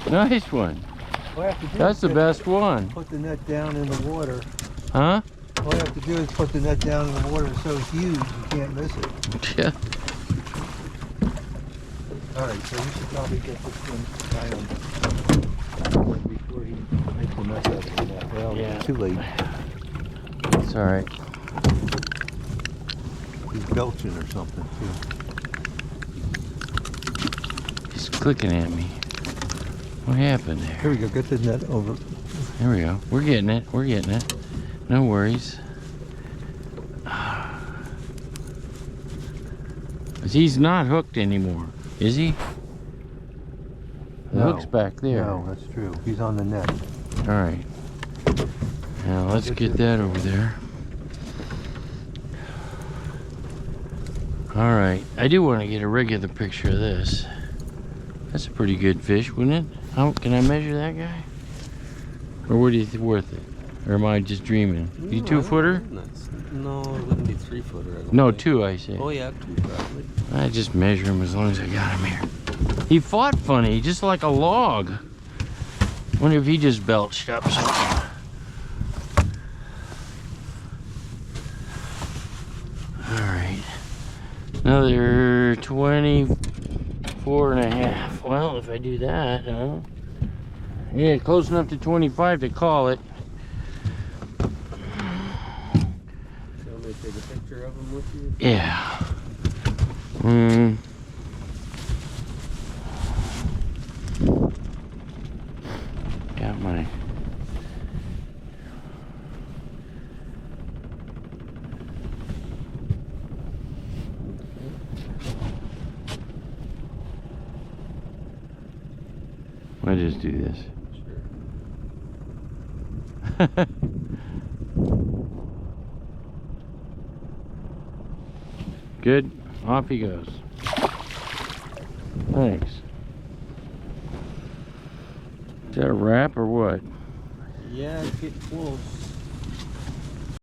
Nice one. All I have to do That's is the best one. put the net down in the water. Huh? All I have to do is put the net down in the water. It's so huge, you can't miss it. Yeah. All right, so we should probably get this one right on before he makes a mess of it. Well, Yeah. too late. It's all right. He's belching or something too. He's clicking at me. What happened there? Here we go. Get the net over. There we go. We're getting it. We're getting it. No worries. He's not hooked anymore, is he? The No. hook's back there. No, that's true. He's on the net. All right. Now let's get that over there. All right. I do want to get a regular picture of this. That's a pretty good fish, wouldn't it? How can I measure that guy? Or what do you think worth it? Or am I just dreaming? You 2-footer? No, it wouldn't be 3-footer. I don't No, think. 2, I say. Oh yeah, 2 probably. I just measure him as long as I got him here. He fought funny, just like a log. Wonder if he just belched up something. Alright. Another 24.5. Well, if I do that, huh? Yeah, close enough to 25 to call it. So I'm gonna take a picture of him with you. Yeah. Got my. I just do this. Sure. Good. Off he goes. Thanks. Is that a wrap or what? Yeah, get close.